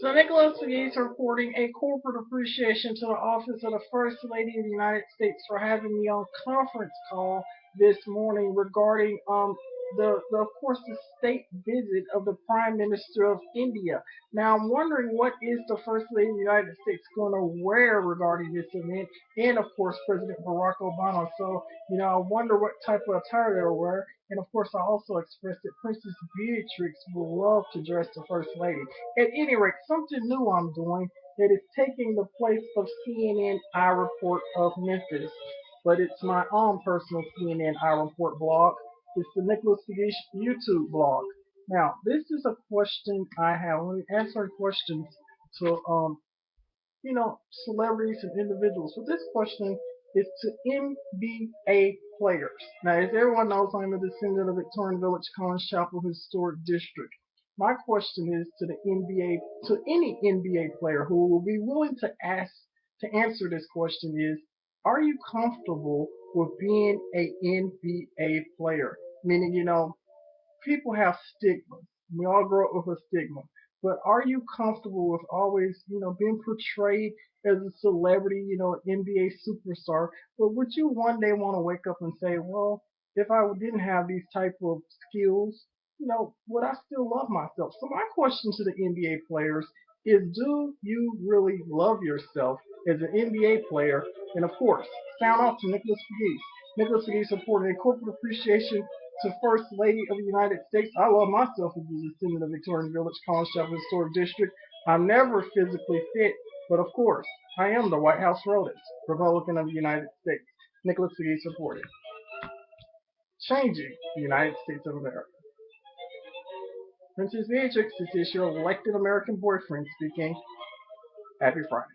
So Nicholas is reporting a corporate appreciation to the office of the First Lady of the United States for having me on conference call this morning regarding the of course the state visit of the Prime Minister of India. Now I'm wondering what is the First Lady of the United States going to wear regarding this event, and of course President Barack Obama. So I wonder what type of attire they'll wear. And of course, I also expressed that Princess Beatrix would love to dress the First Lady. At any rate, something new I'm doing that is taking the place of CNN I Report of Memphis, but it's my own personal CNN I Report blog. It's the Nicholas Kagish YouTube blog. Now, this is a question I have. When answering questions to celebrities and individuals. So this question is to NBA players. Now, as everyone knows, I'm a descendant of Victorian Village, Collins Chapel Historic District. My question is to the NBA, to any NBA player who will be willing to answer this question is, are you comfortable with being a NBA player? Meaning, people have stigmas. We all grow up with a stigma. But are you comfortable with always, being portrayed as a celebrity, an NBA superstar? But would you one day want to wake up and say, well, if I didn't have these type of skills, would I still love myself? So my question to the NBA players is, do you really love yourself as an NBA player? And of course, sound off to Nicholas McGee. Nicholas McGee supporting a corporate appreciation to First Lady of the United States. I love myself as a descendant of Victorian Village, College Chapel Historic District. I'm never physically fit, but of course, I am the White House rodent, Republican of the United States. Nicholas McGee supported. Changing the United States of America. Princess Beatrix, this is your elected American boyfriend speaking. Happy Friday.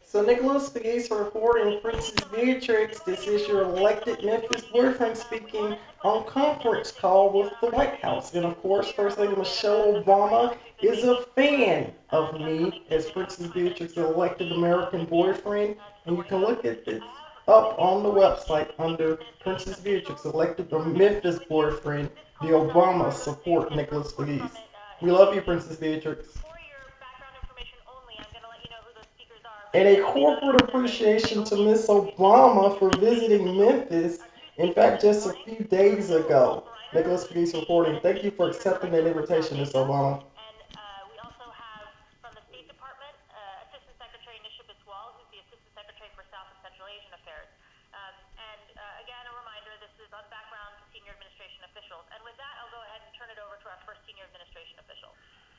So Nicholas Spees reporting Princess Beatrix, this is your elected Memphis boyfriend speaking on conference call with the White House. And of course, First Lady Michelle Obama is a fan of me as Princess Beatrix, the elected American boyfriend. And you can look at this up on the website under Princess Beatrix, elected the Memphis boyfriend. The Obama support Nicholas Spees. We love you, Princess Beatrix. And a corporate appreciation to Miss Obama for visiting Memphis. In fact, just a few days ago. Nicholas Peace reporting. Thank you for accepting that invitation, Miss Obama.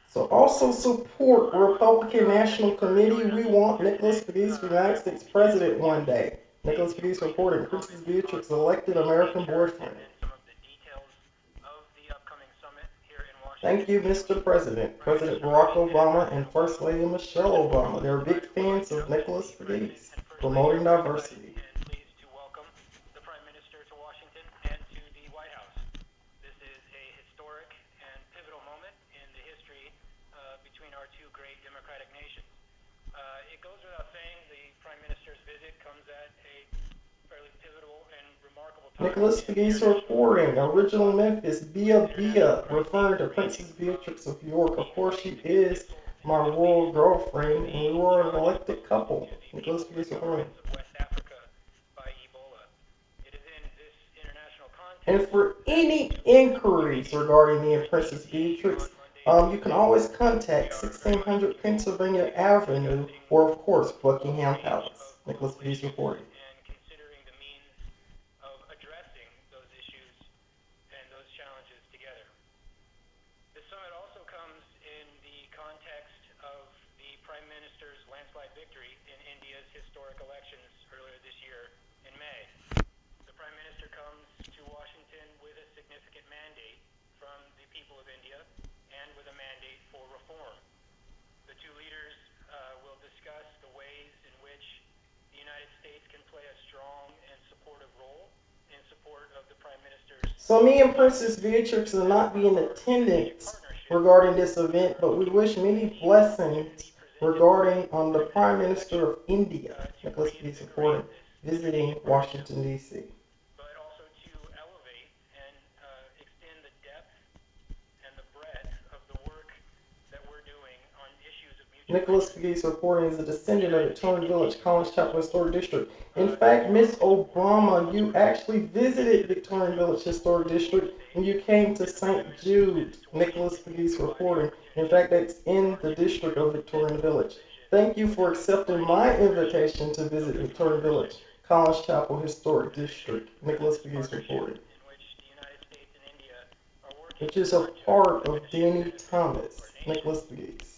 So also support Republican National Committee. We want Nicholas Peace for United States President one day. Nicholas Peace reporting. Princess Beatrix elected American boyfriend. Thank you, Mr. President. President Barack Obama and First Lady Michelle Obama. They're big fans of Nicholas Peace, promoting diversity. Nicholas Peace reporting. Original Memphis, Bia Bia, referring to Princess Beatrix of York. Of course, she is my royal girlfriend, and we were an elected couple. Nicholas Peace reporting. And for any inquiries regarding me and Princess Beatrix, you can always contact 1600 Pennsylvania Avenue or, of course, Buckingham Palace. Nicholas Peace reporting. So me and Princess Beatrix will not be in attendance regarding this event, but we wish many blessings regarding the Prime Minister of India, Nicholas P. Supporting, visiting Washington, D.C. Nicholas Pegues reporting is a descendant of Victorian Village, Collins Chapel Historic District. In fact, Miss Obama, you actually visited Victorian Village Historic District when you came to St. Jude. Nicholas Pegues reporting. In fact, that's in the district of Victorian Village. Thank you for accepting my invitation to visit Victorian Village, Collins Chapel Historic District. Nicholas Pegues reporting. Which is a part of Danny Thomas. Nicholas Pegues.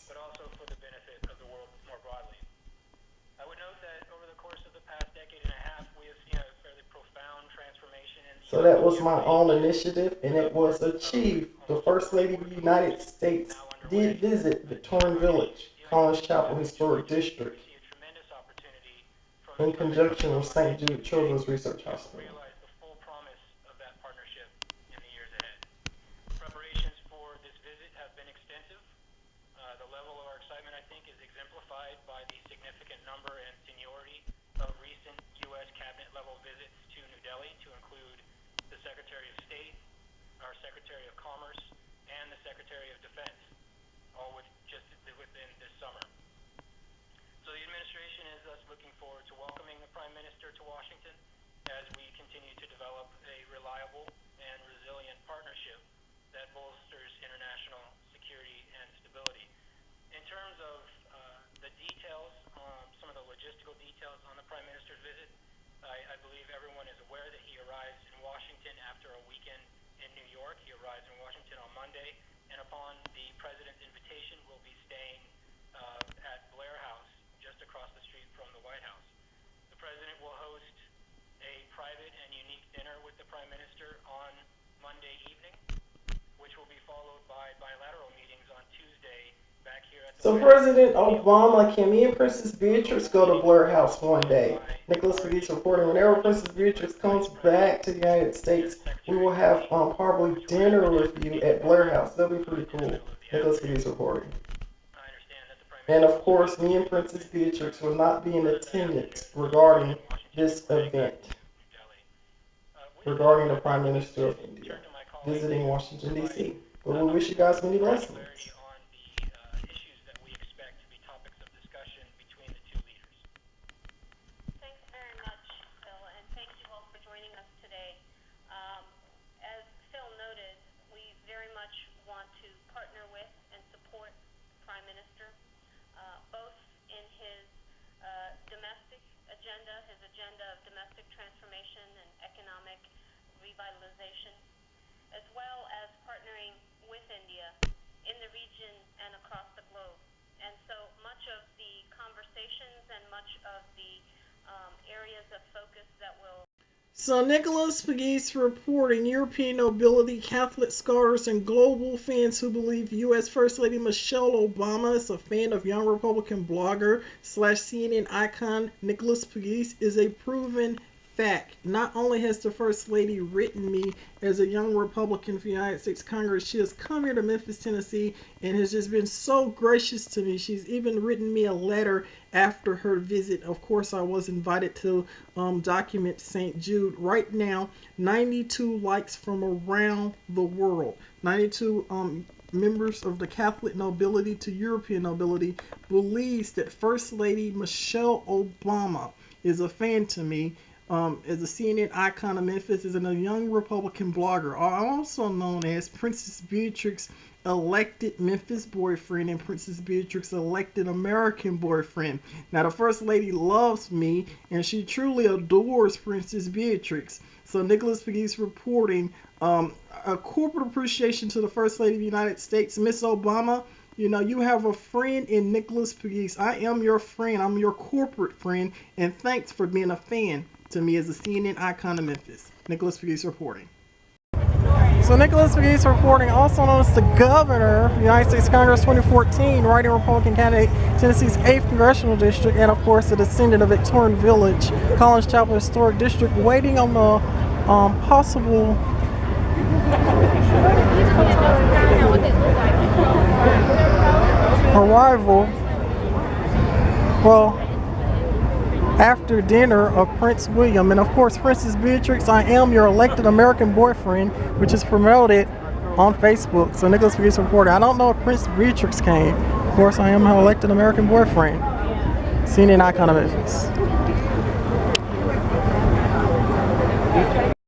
So that was my own initiative, and it was achieved. The First Lady of the United States did visit Victorian Village, Collins Chapel Historic District, in conjunction with St. Jude Children's Research Hospital. So President Obama, can me and Princess Beatrix go to Blair House one day? Nicholas Pegues reporting, whenever Princess Beatrix comes back to the United States, we will have probably dinner with you at Blair House. That'll be pretty cool. Nicholas Pegues reporting. And of course, me and Princess Beatrix will not be in attendance regarding this event, regarding the Prime Minister of India visiting Washington, D.C. But we wish you guys many blessings. So Nicholas Pegues reporting, European nobility, Catholic scholars, and global fans who believe U.S. First Lady Michelle Obama is a fan of young Republican blogger / CNN icon Nicholas Pegues is a proven fact. Not only has the First Lady written me as a young Republican for the United States Congress, she has come here to Memphis, Tennessee, and has just been so gracious to me. She's even written me a letter after her visit. Of course, I was invited to document St. Jude. Right now, 92 likes from around the world. 92 members of the Catholic nobility to European nobility believes that First Lady Michelle Obama is a fan to me. As a CNN icon of Memphis, is a young Republican blogger, also known as Princess Beatrix elected Memphis boyfriend and Princess Beatrix elected American boyfriend. Now, the First Lady loves me, and she truly adores Princess Beatrix. So Nicholas Pegues reporting a corporate appreciation to the First Lady of the United States, Miss Obama. You know, you have a friend in Nicholas Pegues. I am your friend. I'm your corporate friend, and thanks for being a fan to me as a CNN icon of Memphis. Nicholas Pegues reporting. So Nicholas Pegues reporting, also known as the Governor of the United States Congress 2014, writing Republican candidate, Tennessee's 8th Congressional District, and of course the descendant of Victorian Village, Collins Chapel Historic District, waiting on the possible arrival, well, after dinner, of Prince William. And of course, Princess Beatrix, I am your elected American boyfriend, which is promoted on Facebook. So Nicholas Pegues reporting, I don't know if Prince Beatrix came, course, I am her elected American boyfriend. CNN icon of Memphis.